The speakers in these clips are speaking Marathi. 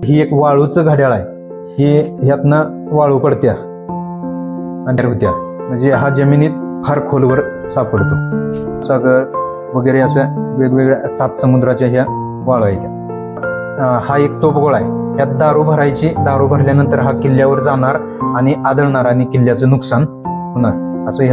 ही एक वाळूचं घड्याळ आहे, ही ह्यातनं वाळू पडत्या आणि होत्या, म्हणजे हा जमिनीत फार खोलवर सापडतो. सागर वगैरे असं वेगवेगळ्या 7 समुद्राच्या ह्या वाळू आहेत. हा एक तोफगोळा आहे, यात दारू भरायची, दारू भरल्यानंतर हा किल्ल्यावर जाणार आणि आदळणार आणि किल्ल्याचं नुकसान होणार असं.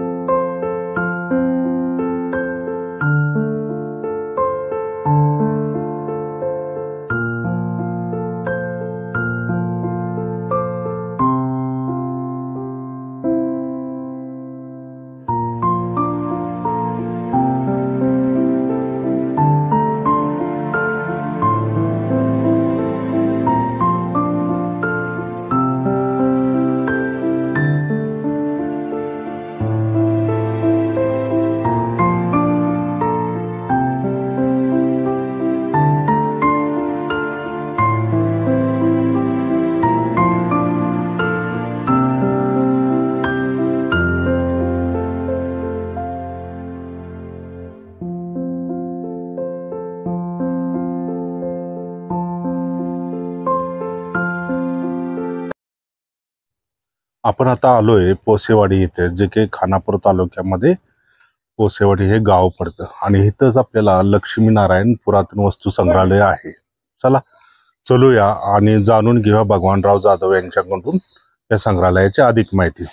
आपण आता आलोय पोसेवाडी इथे, जे की खानापूर तालुक्यामध्ये पोसेवाडी हे गाव पडतं आणि इथंच आपल्याला लक्ष्मीनारायण पुरातन वस्तू संग्रहालय आहे. चला चलूया आणि जाणून घेऊया भगवानराव जाधव यांच्याकडून या संग्रहालयाची अधिक माहिती.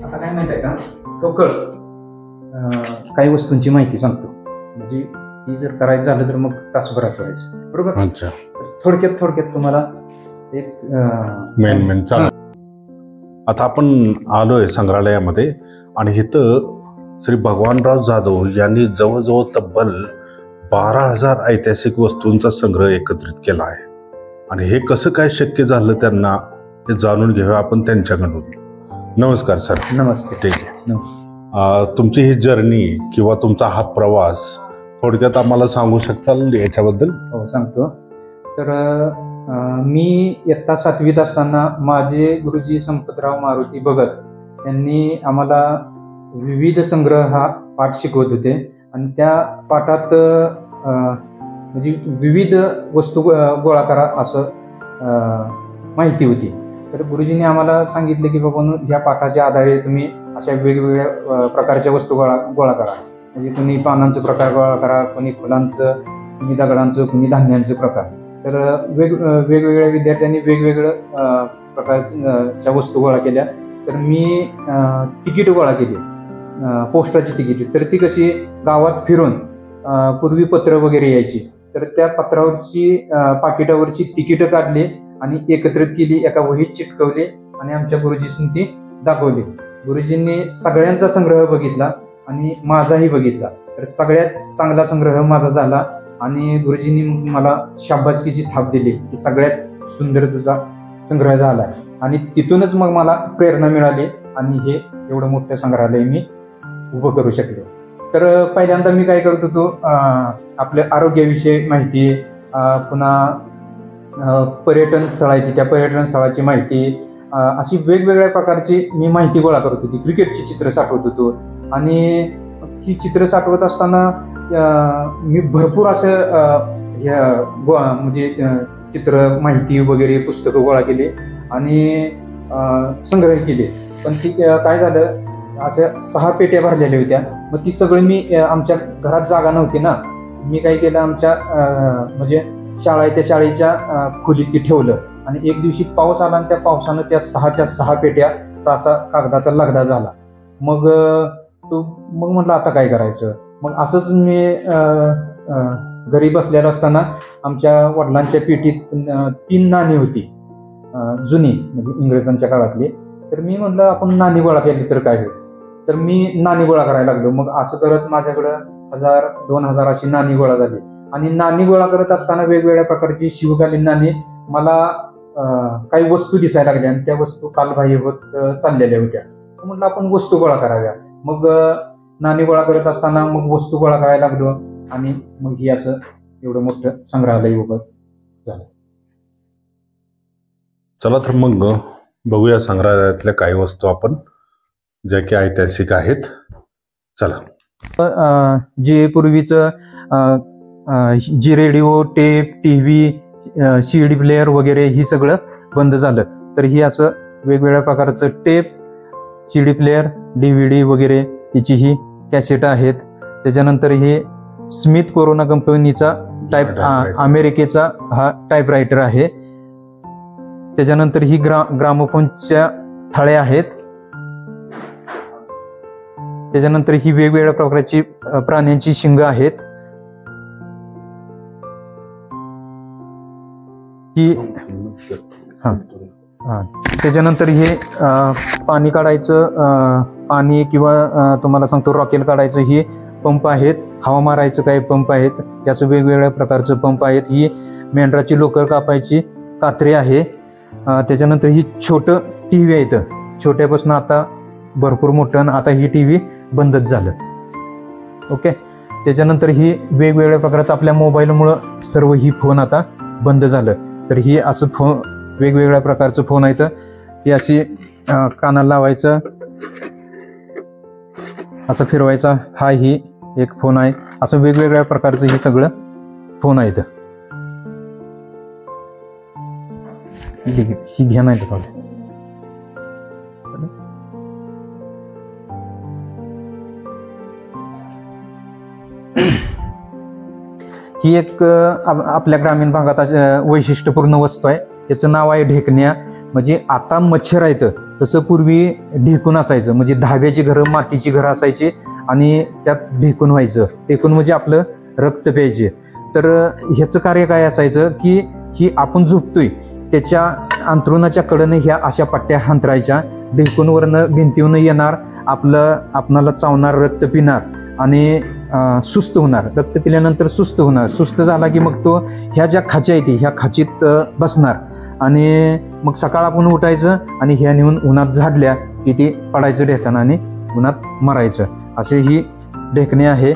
आता काय माहिती आहे का, ठोकळ काही वस्तूंची माहिती सांगतो, म्हणजे ती जर करायचं झालं तर मग तासभराचं व्हायचं, बरोबर. अच्छा, थोडक्यात तुम्हाला एक मेन चाल. आता आपण आलोय संग्रहालयामध्ये आणि इथं श्री भगवानराव जाधव यांनी जवळजवळ तब्बल 12,000 ऐतिहासिक वस्तूंचा संग्रह एकत्रित केला आहे. आणि हे कसं काय शक्य झालं त्यांना, हे जाणून घेऊया आपण त्यांच्याकडून. नमस्कार सर. नमस्ते. ठीक आहे. तुमची ही जर्नी किंवा तुमचा हा प्रवास थोडक्यात आम्हाला सांगू शकताल याच्याबद्दल? हो, सांगतो. तर मी इयत्ता 7वीत असताना माझे गुरुजी संपतराव मारुती भगत यांनी आम्हाला विविध संग्रह हा पाठ शिकवत होते आणि त्या पाठात म्हणजे विविध वस्तू गोळा करा असं माहिती होती. तर गुरुजींनी आम्हाला सांगितले की बाबा ह्या पाठाच्या आधारे तुम्ही अशा वेगवेगळ्या प्रकारच्या वस्तू गोळा करा, म्हणजे कुणी पानांचं प्रकार गोळा करा, कुणी फुलांचं, कुणी दगडांचं, कुणी धान्यांचं प्रकार. तर वेगवेगळ्या विद्यार्थ्यांनी वेगवेगळ्या प्रकारच्या वस्तू गोळा केल्या. तर मी तिकीट गोळा केली, पोस्टाची तिकीट. तर ती कशी गावात फिरून पूर्वी पत्र वगैरे यायची, तर त्या पत्रावरची पाकिटावरची तिकीटं काढली आणि एकत्रित केली, एका वहीत चिटकवली आणि आमच्या गुरुजींनी ती दाखवली. गुरुजींनी सगळ्यांचा संग्रह बघितला आणि माझाही बघितला. तर सगळ्यात चांगला संग्रह माझा झाला आणि गुरुजींनी मला शाबासकीची थाप दिली की सगळ्यात सुंदर तुझा संग्रह झाला. आणि तिथूनच मग मला प्रेरणा मिळाली आणि हे एवढं मोठं संग्रहालय मी उभं करू शकलो. तर पहिल्यांदा मी काय करत होतो, आपल्या आरोग्याविषयी माहिती, पुन्हा पर्यटन स्थळ आहे त्या पर्यटन स्थळाची माहिती, अशी वेगवेगळ्या प्रकारची मी माहिती गोळा करत होती. क्रिकेटची चित्र साठवत होतो आणि ही चित्र साठवत असताना मी भरपूर असं म्हणजे चित्र माहिती वगैरे पुस्तकं गोळा केली आणि संग्रह केले. पण ती काय झालं, अशा 6 पेट्या भरलेल्या होत्या. मग ती सगळी मी आमच्या घरात जागा नव्हती ना, मी काय केलं, आमच्या म्हणजे शाळा आहे त्या शाळेच्या खोलीत ती ठेवलं. आणि एक दिवशी पाऊस आला आणि त्या पावसानं त्या 6च्या 6 पेट्याचा असा कागदाचा लगदा झाला. मग म्हटलं आता काय करायचं. मग असंच मी घरी बसलेला असताना आमच्या वडिलांच्या पेटीत 3 नाणी होती जुनी, म्हणजे इंग्रजांच्या काळातली. तर मी म्हटलं आपण नाणी गोळा केली तर काय होईल. तर मी नाणी गोळा करायला लागलो. मग असं करत माझ्याकडं 1000, 2000 अशी नाणी गोळा झाली. आणि नाणी गोळा करत असताना वेगवेगळ्या प्रकारची शिवकालीन नाणी मला काही वस्तू दिसायला लागल्या आणि त्या वस्तू कालबाह्य होत चाललेल्या होत्या. म्हटलं आपण वस्तू गोळा कराव्या. मग नाणी गोळा करत असताना मग वस्तू गोळा करायला लागलो. आणि मग ही असं एवढं मोठं संग्रहालय उभं झालं. चला तर मग बघूया संग्रहालयातल्या काही वस्तू आपण ज्या की ऐतिहासिक आहेत. चला. जे पूर्वीचं जी radio, tape, TV, CD player वगैरे ही सगळं बंद झालं. तर ही असं वेगवेगळ्या प्रकारचं टेप, CD प्लेअर, DVD वगैरे याची ही कॅसेट आहेत. त्याच्यानंतर हे स्मिथ कोरोना कंपनीचा अमेरिकेचा हा टाईपरायटर आहे. त्याच्यानंतर ही ग्रामोफोनच्या थाळ्या आहेत. त्याच्यानंतर ही वेगवेगळ्या प्रकारची प्राण्यांची शिंग आहेत. ही त्याच्यानंतर हे पाणी काढायचं, पाणी किंवा तुम्हाला सांगतो रॉकेल काढायचं ही पंप आहेत. हवा मारायचं काही पंप आहेत. याचं वेगवेगळ्या प्रकारचं पंप आहेत. ही मेंढराची लोकर कापायची कात्री आहे. त्याच्यानंतर ही छोटं टीव्ही आहे. इथं छोट्यापासून आता भरपूर मोठं, आता ही टीव्ही बंदच झालं. ओके. त्याच्यानंतर ही वेगवेगळ्या प्रकारचं आपल्या मोबाईलमुळं सर्व ही फोन आता बंद झालं. तर ही असं फोन वेगवेगळ्या प्रकारचं फोन आहे. तर ही अशी कानाला लावायचं, असं फिरवायचा, हा ही एक फोन आहे. असं वेगवेगळ्या प्रकारचं हे सगळं फोन आहेत. ही घ्या नाही तर ही एक आपल्या ग्रामीण भागात वैशिष्ट्यपूर्ण वस्तू आहे. याचं नाव आहे ढेकण्या. म्हणजे आता मच्छर आहेत तसं पूर्वी ढेकून असायचं. म्हणजे धाब्याची घरं, मातीची घरं असायची आणि त्यात ढेकून व्हायचं. ढेकून म्हणजे आपलं रक्त प्यायचे. तर ह्याचं कार्य काय असायचं की ही आपण झोपतोय त्याच्या अंथरुणाच्या कडनं ह्या अशा पट्ट्या हांतरायच्या. ढेकूनवरनं भिंतीवरून येणार, आपणाला चावणार, रक्त पिणार आणि सुस्त होणार. रक्त पिल्यानंतर सुस्त होणार. सुस्त झाला की मग तो ह्या ज्या खाच्या आहेत ह्या खाचीत बसणार आणि मग सकाळ आपण उठायचं आणि ह्या नेऊन उन्हात झाडल्या की ती पडायचं ढेकानं आणि उन्हात मरायचं. असे ही ढेकणे आहे.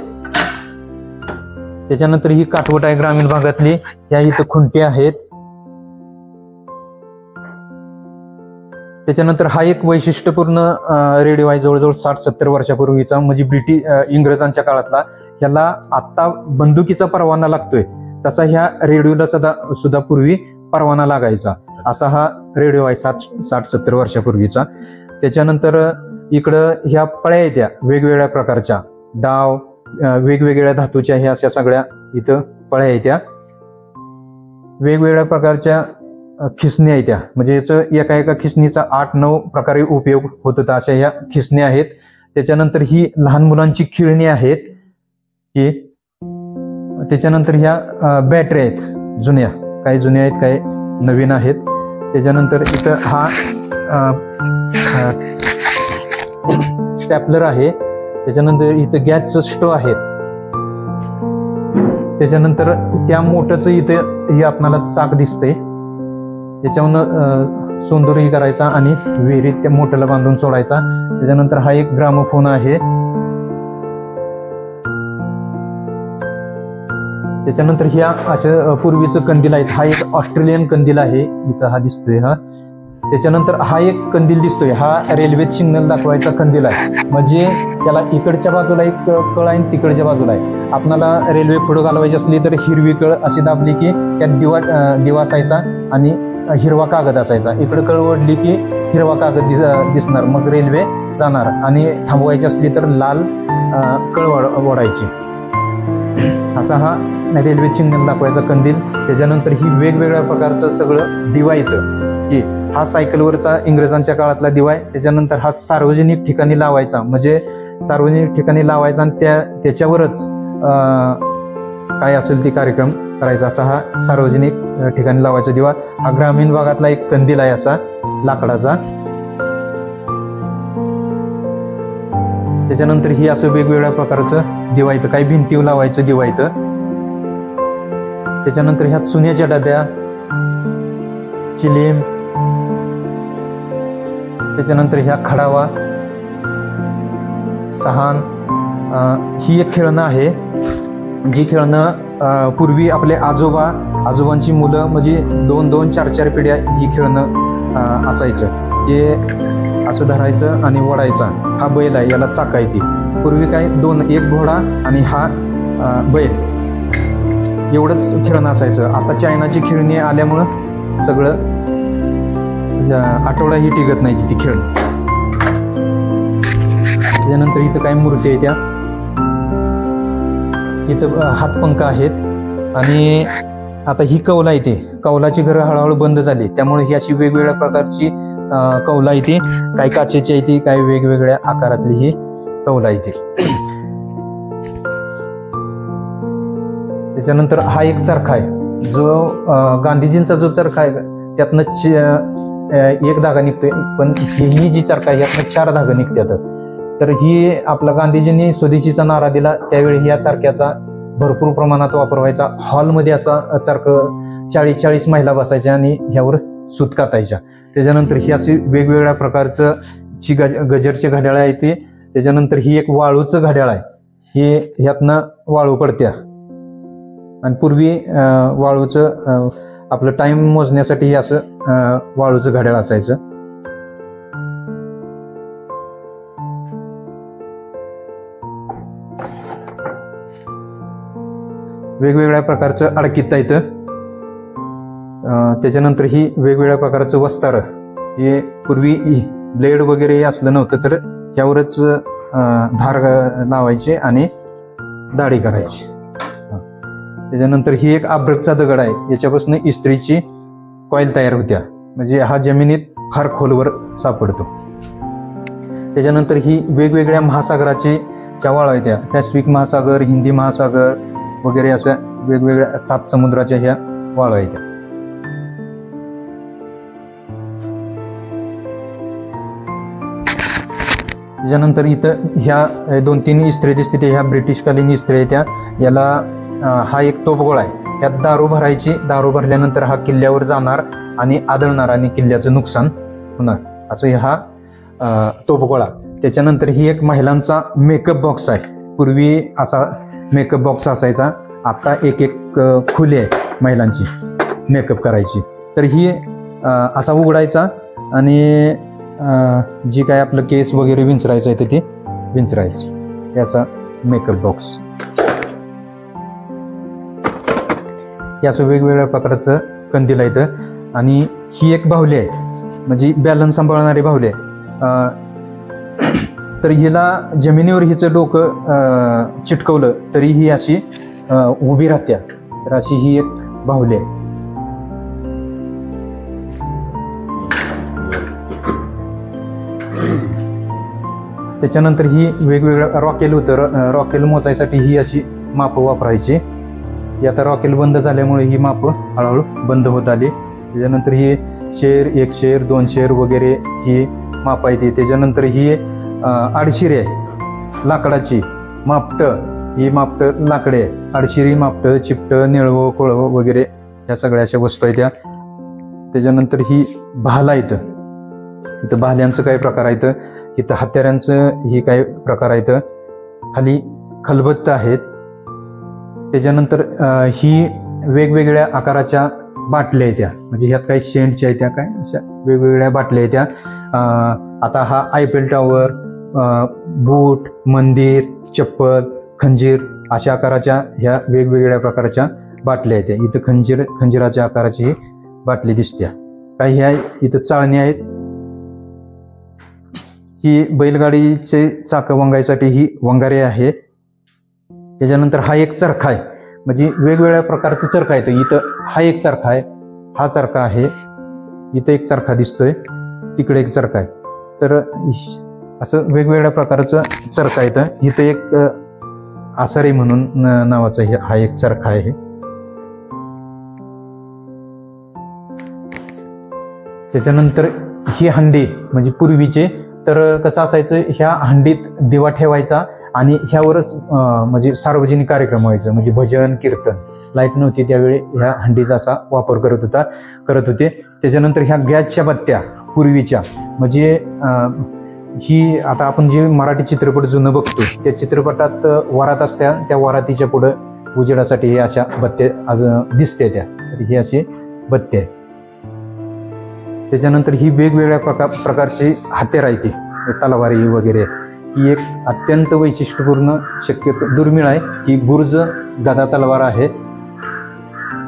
त्याच्यानंतर ही काठवट आहे ग्रामीण भागातली. ह्या इथं खुंटी आहेत. त्याच्यानंतर हा एक वैशिष्ट्यपूर्ण रेडिओ आहे, जवळजवळ 60-70 वर्षापूर्वीचा, म्हणजे इंग्रजांच्या काळातला. ह्याला आता बंदुकीचा परवाना लागतोय तसा ह्या रेडिओला सुद्धा पूर्वी परवाना लागायचा. असा हा रेडिओ आहे 60-70 वर्षापूर्वीचा. त्याच्यानंतर इकडं ह्या पळ्या आहेत त्या वेगवेगळ्या प्रकारच्या, डाव, वेगवेगळ्या धातूच्या, ह्या अशा सगळ्या इथं पळ्या आहेत. त्या वेगवेगळ्या प्रकारच्या खिसणी आहे त्या, म्हणजे याचं एका खिसणीचा 8-9 प्रकारे उपयोग होत होता. अशा ह्या खिसणी आहेत. त्याच्यानंतर ही लहान मुलांची खेळणी आहेत. ही त्याच्यानंतर ह्या बॅटरी आहेत, जुन्या, काही जुन्या आहेत, काही नवीन आहेत. त्याच्यानंतर इथं हा स्टॅपलर आहे. त्याच्यानंतर इथं गॅसचं स्टोव्ह आहे. त्याच्यानंतर त्या मोटरचं इथं हे आपल्याला चाक दिसतंय. त्याच्यावरून सोंदूरही करायचा आणि विहिरीत त्या मोटरला बांधून सोडायचा. त्याच्यानंतर हा एक ग्रामोफोन आहे. त्याच्यानंतर ह्या असं पूर्वीचं कंदील आहेत. हा एक ऑस्ट्रेलियन कंदील आहे, इथं हा दिसतोय हा. त्याच्यानंतर हा एक कंदील दिसतोय, हा रेल्वेत सिग्नल दाखवायचा कंदील आहे. म्हणजे त्याला इकडच्या बाजूला एक कळ आहे आणि तिकडच्या बाजूला आहे. आपल्याला रेल्वे पुढे घालवायची असली तर हिरवी कळ अशी दाबली की त्यात दिवा असायचा आणि हिरवा कागद असायचा. इकडे कळ ओढली की हिरवा कागद दिसणार, मग रेल्वे जाणार. आणि थांबवायची असली तर लाल कळ ओढायची. असा हा रेल्वे सिग्नल दाखवायचा कंदील. त्याच्यानंतर ही वेगवेगळ्या प्रकारचं सगळं दिवा येतं की हा सायकलवरचा इंग्रजांच्या काळातला दिवा आहे. त्याच्यानंतर हा सार्वजनिक ठिकाणी लावायचा, म्हणजे सार्वजनिक ठिकाणी लावायचा आणि त्याच्यावरच काय असेल ती कार्यक्रम करायचा. असा हा सार्वजनिक ठिकाणी लावायचा दिवा. हा ग्रामीण भागातला एक कंदील आहे असा लाकडाचा. त्याच्यानंतर ही असं वेगवेगळ्या प्रकारचं दिवा येतं, काही भिंतीवर लावायचं दिवा येतं. त्याच्यानंतर ह्या चुन्याच्या डब्या, चिलीम, त्याच्यानंतर ह्या खडावा, सहान, ही एक खेळणं आहे. जी खेळणं पूर्वी आपले आजोबांची मुलं म्हणजे 2-2, 4-4 पिढ्या ही खेळणं असायचं. हे असं धरायचं आणि ओढायचा. हा बैल आहे, याला चाक आहे ती. पूर्वी काय एक घोडा आणि हा बैल एवढंच खेळणं असायचं. आता चायनाची खेळणी आल्यामुळं सगळं आठवडाही टिकत नाही ती खेळ. त्याच्यानंतर इथं काही मूर्ती आहे त्या, इथं हातपंखा आहेत. आणि आता ही कौल आहे ती, कौलाची घरं हळूहळू बंद झाली, त्यामुळे ही अशी वेगवेगळ्या प्रकारची कौल आहे ती. काही काचेची आहे ती, काही वेगवेगळ्या आकारातली ही कौल आहे ती. त्याच्यानंतर हा एक चरखा आहे, जो गांधीजींचा जो चरखा आहे त्यातनं एक धागा निघतोय, पण ही जी चरखा आहे यातनं 4 धागे निघतात. तर ही आपला गांधीजींनी स्वदेशीचा नारा दिला त्यावेळी या चरख्याचा भरपूर प्रमाणात वापर व्हायचा. हॉलमध्ये असा चरखं 40-40 महिला बसायच्या आणि ह्यावर सूत कातायच्या. त्याच्यानंतर ही अशी वेगवेगळ्या प्रकारचं गजरचे घड्याळ आहे ते. त्याच्यानंतर ही एक वाळूचं घड्याळ आहे, हे ह्यातनं वाळू पडत्या. आणि पूर्वी वाळूचं आपलं टाइम मोजण्यासाठी हे असं वाळूचं घड्याळ असायचं. वेगवेगळ्या प्रकारचं अडकित आहे. त्याच्यानंतर ही वेगवेगळ्या प्रकारचं वस्तार, हे पूर्वी ब्लेड वगैरे असलं नव्हतं, तर त्यावरच धार लावायचे आणि दाढी करायची. त्याच्यानंतर ही एक आब्रकचा दगड आहे, याच्यापासून इस्त्रीची कॉईल तयार होत्या, म्हणजे हा जमिनीत फार खोलवर सापडतो. त्याच्यानंतर ही वेगवेगळ्या महासागराची वाळू आहेत त्या, पॅसिफिक महासागर, हिंदी महासागर वगैरे अशा वेगवेगळ्या 7 समुद्राच्या ह्या वाळू आहेत. त्याच्यानंतर इथं ह्या 2-3 इस्त्री दिसते, ह्या ब्रिटिशकालीन इस्त्री आहे त्या. याला हा एक तोफगोळा आहे, यात दारू भरायची, दारू भरल्यानंतर हा किल्ल्यावर जाणार आणि आदळणार आणि किल्ल्याचं नुकसान होणार, असं हा तोफगोळा. त्याच्यानंतर ही एक महिलांचा मेकअप बॉक्स आहे. पूर्वी असा मेकअप बॉक्स असायचा, आता एक खोली आहे महिलांची मेकअप करायची. तर ही असा उघडायचा आणि जी काय आपलं केस वगैरे विंचरायचं आहे ते विंचरायचं, याचा मेकअप बॉक्स. याचं वेगवेगळ्या प्रकारचं कंदील आहे. आणि ही एक बाहुली आहे, म्हणजे बॅलन्स सांभाळणारी बाहुली आहे. तर हिला जमिनीवर हिचं डोकं चिटकवलं तरी ही अशी उभी राहत्या. तर अशी ही एक बाहुली आहे. त्याच्यानंतर ही वेगवेगळ्या रॉकेल होतं, रॉकेल मोजायसाठी ही अशी मापं वापरायची. आता रॉकेल बंद झाल्यामुळे ही मापं हळूहळू बंद होत आली. त्याच्यानंतर ही शेर, 1 शेर, 2 शेर वगैरे ही माप आहे. त्याच्यानंतर ही आडशिरी आहे लाकडाची, मापटं, ही मापटं लाकडे आहे, आडशिरी, मापटं, चिपटं, निळवं, कोळवं वगैरे ह्या सगळ्या अशा वस्तू आहेत त्या. त्याच्यानंतर ही भाला इथं भाल्यांचं काही प्रकार आहेत, इथं हत्यारांचं ही काही प्रकार आहेत, खाली खलबत्त आहेत. त्याच्यानंतर ही वेगवेगळ्या आकाराच्या बाटल्या आहेत त्या, म्हणजे ह्यात काही शेंटच्या आहेत त्या, काय अशा वेगवेगळ्या बाटल्या आहेत त्या. आता हा आयफेल टॉवर, बूट, मंदिर, चप्पल, खंजीर अशा आकाराच्या ह्या वेगवेगळ्या प्रकारच्या बाटल्या आहेत. इथं खंजिराच्या आकाराची ही बाटली दिसत्या. काही ह्या इथं चाळणी आहेत. ही बैलगाडीचे चाकं वंगायसाठी ही वंगारे आहे. त्याच्यानंतर हा एक चरखा आहे, म्हणजे वेगवेगळ्या प्रकारचे चरखा आहेत. इथं हा एक चरखा आहे, हा चरखा आहे, इथं एक चरखा दिसतोय, तिकडे एक चरखा आहे. तर असं वेगवेगळ्या प्रकारचं चरखा येतं. इथं एक आसारी म्हणून नावाचा हा एक चरखा आहे. त्याच्यानंतर ही हंडी, म्हणजे पूर्वीचे तर कसं असायचं, ह्या हंडीत दिवा ठेवायचा आणि ह्यावरच म्हणजे सार्वजनिक कार्यक्रम व्हायचं, म्हणजे भजन कीर्तन. लाईट नव्हती त्यावेळी ह्या हंडीचा असा वापर करत होते. त्याच्यानंतर ह्या गॅसच्या बत्त्या पूर्वीच्या, म्हणजे ही आता आपण जे मराठी चित्रपट जुनं बघतो त्या चित्रपटात वरात असत्या, त्या वरातीच्या पुढं उजेडासाठी हे अशा बत्त्या आज दिसते त्या, तर ही अशी बत्ती आहे. त्याच्यानंतर ही वेगवेगळ्या प्रकारची हत्यार आहे ती तलवारी वगैरे. ही एक अत्यंत वैशिष्ट्यपूर्ण शक्यतो दुर्मिळ आहे. ही गुर्ज गदा तलवार आहे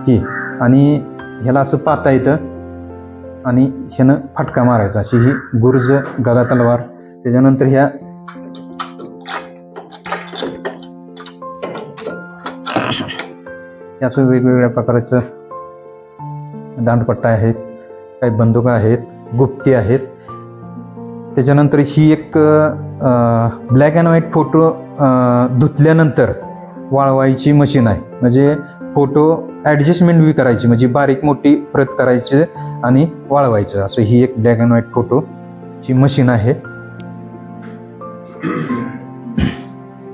ही, आणि ह्याला असं पाता येतं आणि ह्यानं फटका मारायचा, अशी ही गुर्ज गदा तलवार. त्याच्यानंतर ह्या असं वेगवेगळ्या प्रकारचं दांडपट्टा आहेत, काही बंदुका आहेत, गुप्ती आहेत. त्याच्यानंतर ही एक ब्लॅक अँड व्हाईट फोटो धुतल्यानंतर वाळवायची मशीन आहे. म्हणजे फोटो ॲडजस्टमेंट बी करायची, म्हणजे बारीक मोठी प्रत करायची आणि वाळवायचं, असं ही एक ब्लॅक अँड व्हाईट फोटोची मशीन आहे.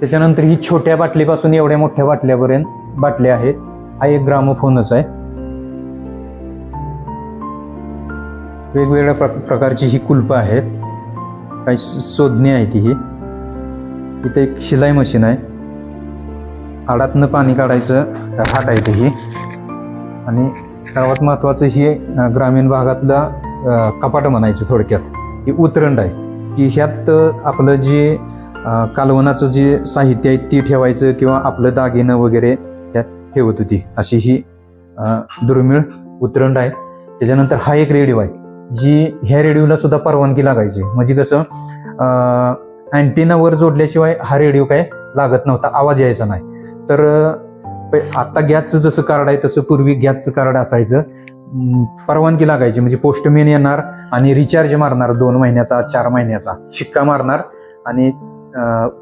त्याच्यानंतर ही छोट्या बाटलीपासून एवढ्या मोठ्या बाटल्यापर्यंत बाटल्या आहेत. हा एक ग्रामोफोनच आहे. वेगवेगळ्या प्रकारची ही कुलपं आहेत, काही शोधणी आहे. ही इथे एक शिलाई मशीन आहे, हाडातनं पाणी काढायचं हाट आहे ही. आणि सर्वात महत्त्वाचं ही ग्रामीण भागातलं कपाट म्हणायचं थोडक्यात, ही उतरंड आहे. की ह्यात आपलं जे कालवनाचं जे साहित्य आहे ती ठेवायचं, किंवा आपलं दागिनं वगैरे त्यात ठेवत होती, अशी ही दुर्मिळ उतरंड आहे. त्याच्यानंतर हा एक रेडिओ आहे, जी ह्या रेडिओला सुद्धा परवानगी लागायची. म्हणजे कसं अँटिनावर जोडल्याशिवाय हा रेडिओ काय लागत नव्हता, आवाज यायचा नाही. तर आता गॅसचं जसं कार्ड आहे तसं पूर्वी गॅसचं कार्ड असायचं, परवानगी लागायची. म्हणजे पोस्टमॅन येणार आणि रिचार्ज मारणार 2 महिन्याचा 4 महिन्याचा शिक्का मारणार, आणि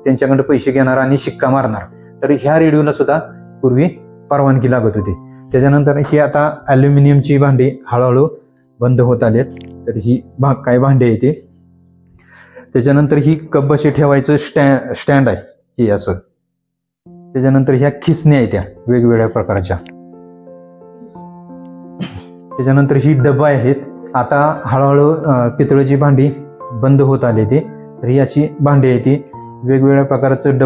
त्यांच्याकडे पैसे घेणार आणि शिक्का मारणार. तर ह्या रेडिओला सुद्धा पूर्वी परवानगी लागत होती. त्याच्यानंतर ही आता ॲल्युमिनियमची भांडी हळूहळू बंद होत आलेत. तर ही काही भांडी आहे ती. त्याच्यानंतर ही कप बशी ठेवायचं स्टँड आहे ही असं. त्याच्यानंतर ह्या खिसण्या आहेत त्या वेगवेगळ्या प्रकारच्या. त्याच्यानंतर ही डबा आहेत. आता हळूहळू पितळेची भांडी बंद होत आली ती. तर ही अशी भांडी आहे ती, वेगवेगळ्या प्रकारचं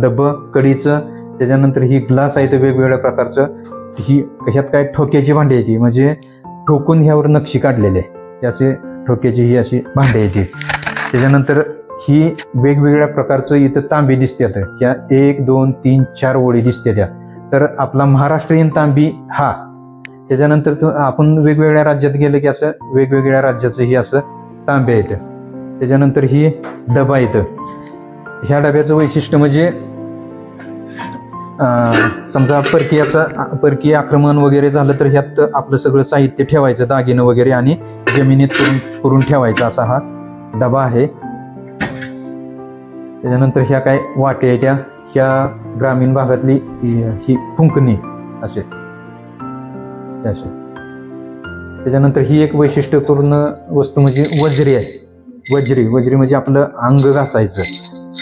डब्बं कडीचं. त्याच्यानंतर ही ग्लास आहे ते वेगवेगळ्या प्रकारचं. ही ह्यात काय ठोक्याची भांडी आहे ती, म्हणजे ठोकून ह्यावर नक्षी काढलेली आहे, असे ठोक्याची ही अशी भांडी आहे ती. त्याच्यानंतर ही वेगवेगळ्या प्रकारचं इथं तांबी दिसते. आता ह्या 1 2 3 4 ओळी दिसते त्या. तर आपला महाराष्ट्रीयन तांबी हा. त्याच्यानंतर आपण वेगवेगळ्या राज्यात गेलं की असं वेगवेगळ्या राज्याचं ही असं तांबे येतं. त्याच्यानंतर ही डबा येतं. ह्या डब्याचं वैशिष्ट्य म्हणजे समजा परकीय आक्रमण वगैरे झालं तर ह्यात आपलं सगळं साहित्य ठेवायचं, दागिनं वगैरे, आणि जमिनीत करून ठेवायचा, असा हा डबा आहे. त्याच्यानंतर ह्या काय वाटे आहे त्या, ह्या ग्रामीण भागातली ही फुंकणी असे. त्याच्यानंतर ही एक वैशिष्ट्यपूर्ण वस्तू म्हणजे वज्री आहे. वज्री म्हणजे आपलं अंग घासायचं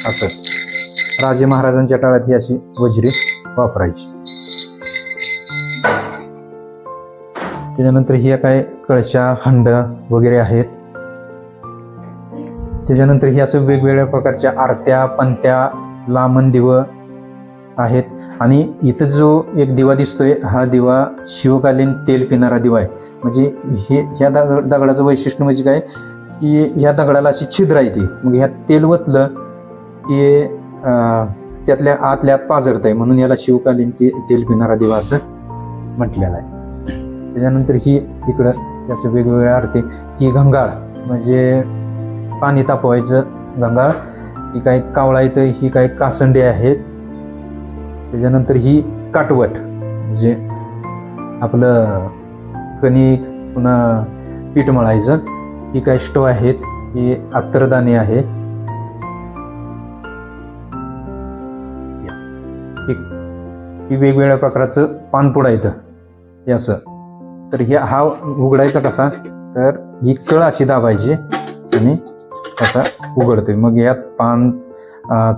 असं. राजे महाराजांच्या काळात ही अशी वज्री वापरायची. त्याच्यानंतर ही काय कळशा हंड वगैरे आहेत. त्याच्यानंतर ही असं वेगवेगळ्या प्रकारच्या आरत्या पंत्या लांबण दिव आहेत. आणि इथं जो एक दिवा दिसतोय हा दिवा शिवकालीन तेल पिणारा दिवा आहे. म्हणजे ह्या दगडाचं वैशिष्ट्य म्हणजे काय की ह्या दगडाला अशी छिद्र आहे ती, मग ह्यात तेल वतलं की त्यातल्या आतल्या आत पाझरत आहे, म्हणून याला शिवकालीन तेल पिणारा दिवा असं म्हटलेलं आहे. त्याच्यानंतर ही इकडं असं वेगवेगळ्या आरती. ही गंगाळ म्हणजे पाणी तापवायचं गंगाळ. ही काही कावळा इथं, ही काही कासंडे आहेत. त्याच्यानंतर ही काटवट म्हणजे आपलं कणिक पुन्हा पीठ मळायचं. ही काही स्टो आहेत. ही अत्तरदाणी आहे. ही वेगवेगळ्या प्रकारचं पानपुडा येतं हे असं. तर हा उघडायचा कसा, तर ही कळ अशी दाबायची आणि असा उघडतोय. मग यात पान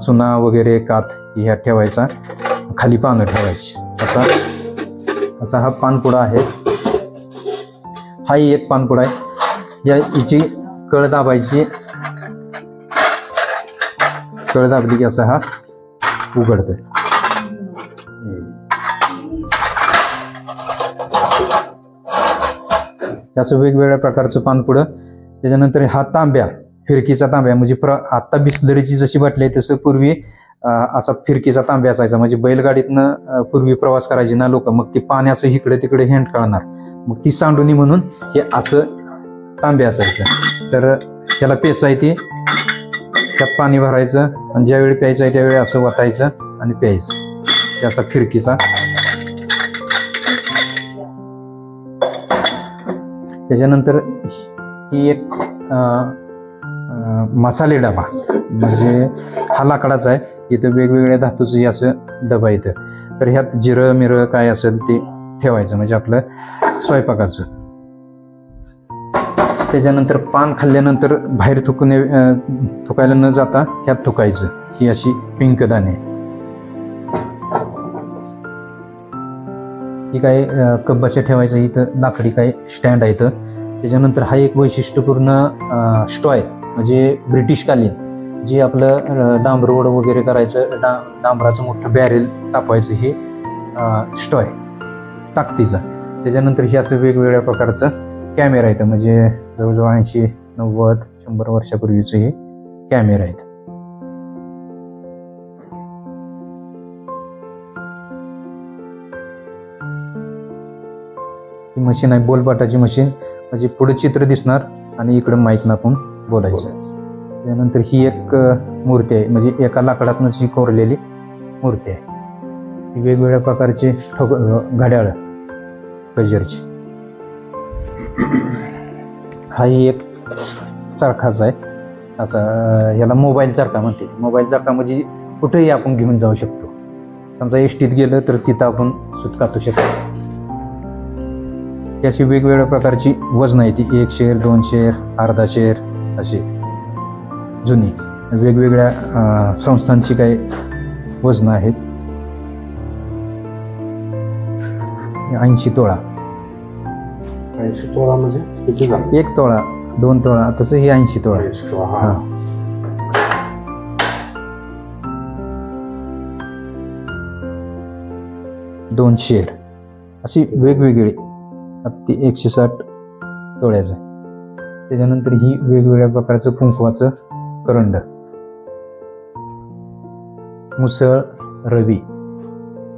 चुना वगैरे कात ह्यात ठेवायचा, खाली पानं ठेवायची. असा हा पानपुडा आहे. हाही एक पानपुडा आहे. हिची कळ दाबायची, कळ दाबली की असा हा उघडतोय. असं वेगवेगळ्या प्रकारचं पानपुडं. त्याच्यानंतर हा तांब्या, फिरकीचा तांब्या, म्हणजे आता बिस्लरीची जशी बाटली आहे तसं पूर्वी असा फिरकीचा तांब्या असायचा. म्हणजे बैलगाडीतनं पूर्वी प्रवास करायची ना लोक, मग ती पाण्याचं इकडे तिकडे हेंड कळणार, मग ती सांडुनी म्हणून हे असं तांब्या असायचं. तर त्याला पेच आहे ती, त्यात पाणी भरायचं आणि ज्यावेळी प्यायचं आहे त्यावेळी असं वतायचं आणि प्यायचं. त्याचा फिरकीचा. त्याच्यानंतर ही एक मसाले डबा, म्हणजे हा लाकडाचा आहे. इथं वेगवेगळ्या धातूचं असं डबा येतं. तर ह्यात जिरं मिरं काय असेल ते ठेवायचं, म्हणजे आपलं स्वयंपाकाचं. त्याच्यानंतर पान खाल्ल्यानंतर बाहेर थुकायला न जाता ह्यात थुकायचं. ही अशी पिंक दाणे. ही काय कब्बाच्या ठेवायचं. इथं लाकडी काय स्टँड आहे. त्याच्यानंतर हा एक वैशिष्ट्यपूर्ण स्टॉय, म्हणजे ब्रिटिशकालीन जे आपलं डांबर रोड वगैरे करायचं, डांबराचं मोठं बॅरेल तापवायचं, हे स्टॉय ताकदीचा. त्याच्यानंतर हे असं वेगवेगळ्या प्रकारचं कॅमेरा आहेत, म्हणजे जवळजवळ 80, 90, 100 वर्षापूर्वीचे हे कॅमेरा आहेत. ही मशीन आहे बोलबाटाची मशीन, म्हणजे पुढे चित्र दिसणार आणि इकडे माईक नाकून बोलायचं. त्यानंतर ही एक मूर्ती आहे, म्हणजे एका लाकडातनं जी कोरलेली मूर्ती आहे. ही वेगवेगळ्या प्रकारचे घड्याळ गजरची. हाही एक चरखाच आहे असा, याला मोबाईल चरखा म्हणते. मोबाईल चरखा म्हणजे कुठेही आपण घेऊन जाऊ शकतो. समजा एसटीत गेलं तर तिथं आपण सूत कातू शकतो. अशी वेगवेगळ्या प्रकारची वजन आहे ती, 1 शेर, 2 शेर, अर्धा शेर, अशी जुनी वेगवेगळ्या संस्थांची काही वजन आहेत. 80 तोळा. 80 तोळा म्हणजे किती झालं? 1 तोळा, 2 तोळा, तसं हे 80 तोळा. हा. 2 शेर, अशी वेगवेगळी. ती 160 तोळ्याचं आहे. त्याच्यानंतर ही वेगवेगळ्या प्रकारचं कुंकवाचं करंड, मुसळ, रवी,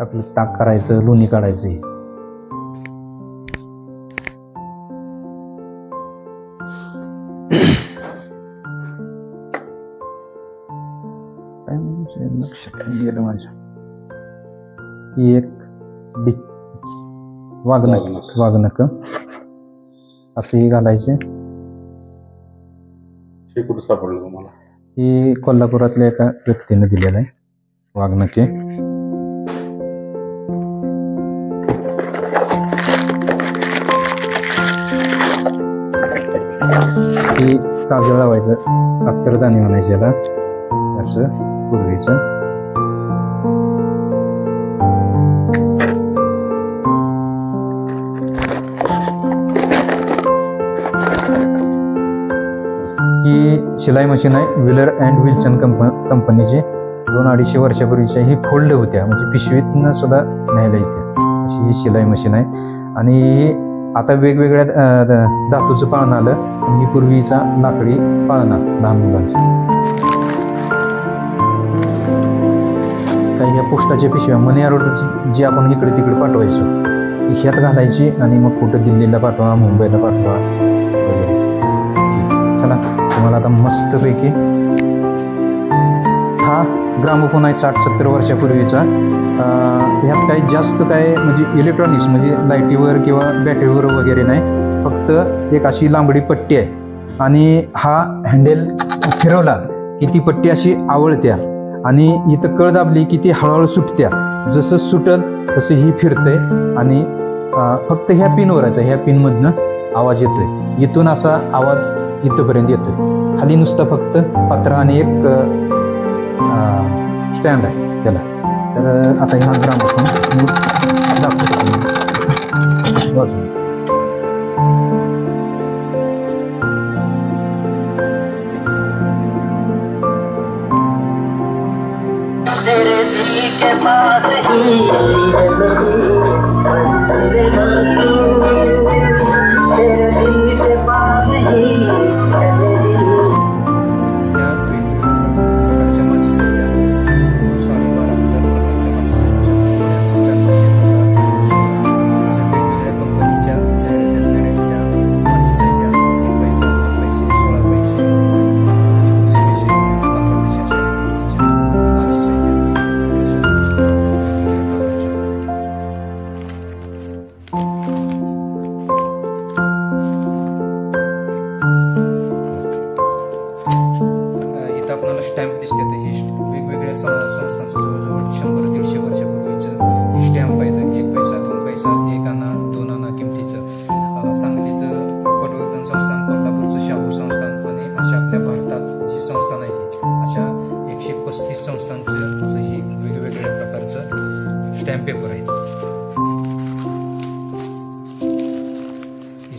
आपलं ताक करायचं, लोणी काढायचं. काय म्हणजे लक्षात गेलं माझ्या. ही एक वाघनक असंही घालायचे. हे कुठं सापडलं तुम्हाला? ही कोल्हापुरातल्या एका व्यक्तीने दिलेलं आहे वाघनके. ही काजळ लावायचं, अत्तरदाणी म्हणायचं याला, असं पूर्वीचं. ही शिलाई मशीन आहे, व्हीलर अँड विल्सन कंपनीची. 200-250 वर्षापूर्वीच्या ही फोल्ड होत्या, म्हणजे पिशवीतनं सुद्धा न्यायला येते अशी ही शिलाई मशीन आहे. आणि आता वेगवेगळ्या धातूचं पाळणं आलं, आणि ही पूर्वीचा लाकडी पाळणा लहान मुलांचा. काही ह्या पोस्टाच्या पिशव्या, मनी ऑर्डर जी आपण इकडे तिकडे पाठवायचो, ती ह्यात घालायची आणि मग कुठं दिल्लीला पाठवा, मुंबईला पाठवा वगैरे. चला तुम्हाला आता मस्तपैकी हा ग्रामोफोन आहे 60-70 वर्षापूर्वीचा. ह्यात काही जास्त काय म्हणजे इलेक्ट्रॉनिक्स, म्हणजे लाईटीवर किंवा बॅटरीवर वगैरे नाही, फक्त एक अशी लांबडी पट्टी आहे आणि हा हँडेल फिरवला की ती पट्टी अशी आवळत्या आणि इथं कळ दाबली की ती हळूहळू सुटत्या. जसं सुटल तसं ही फिरतंय आणि फक्त ह्या पिनवरच आहे, ह्या पिनमधनं आवाज येतोय. इथून असा आवाज इथंपर्यंत येतोय. खाली नुसतं फक्त पत्रा आणि एक स्टँड आहे त्याला. तर आता ह्या ग्रामोफोन दाखवतो बाजूला. तेरे दिल के पास ही है मेरी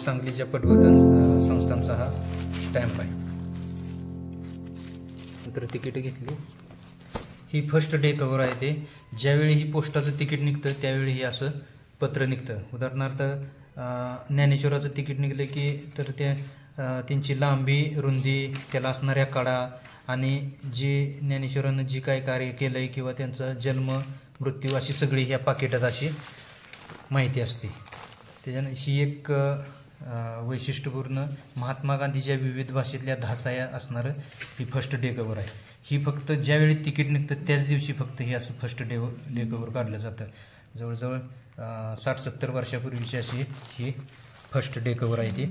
सांगलीच्या पटवर्धन संस्थांचा हा स्टॅम्प आहे. नंतर तिकीट घेतली. ही फर्स्ट डे कवर आहे. ते ज्यावेळी ही पोस्टाचं तिकीट निघतं त्यावेळी ही असं पत्र निघतं. उदाहरणार्थ ज्ञानेश्वराचं तिकीट निघलं की तर त्यांची लांबी, रुंदी, त्याला असणाऱ्या कडा आणि जी ज्ञानेश्वरानं जी काय कार्य केलं आहे किंवा त्यांचा जन्म, मृत्यू अशी सगळी ह्या पाकिटात अशी माहिती असते. त्याच्यानं ही एक वैशिष्ट्यपूर्ण महात्मा गांधीच्या विविध भाषेतल्या 10 सह्या असणारं ही फर्स्ट डे कवर आहे. ही फक्त ज्यावेळी तिकीट निघतं त्याच दिवशी फक्त हे असं फर्स्ट डे कवर काढलं जातं. जवळजवळ 60-70 वर्षापूर्वीची अशी ही फर्स्ट डे कवर आहे ती.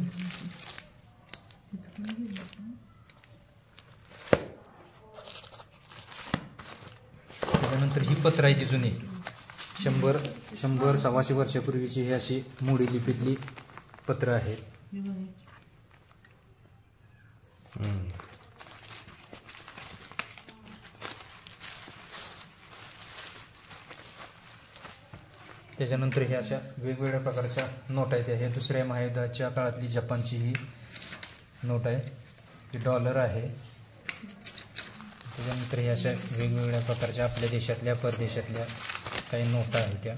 त्याच्यानंतर ही पत्र आहे ती जुनी 100-125 वर्षापूर्वीची ही अशी मोडी लिपीतली पत्र आहेत. त्याच्यानंतर हे अशा वेगवेगळ्या प्रकारच्या नोट आहेत. हे दुसऱ्या महायुद्धाच्या काळातली जपानची ही नोट आहे. ही डॉलर आहे. त्याच्यानंतर हे अशा वेगवेगळ्या प्रकारच्या आपल्या देशातल्या परदेशातल्या काही नोटा आहेत त्या.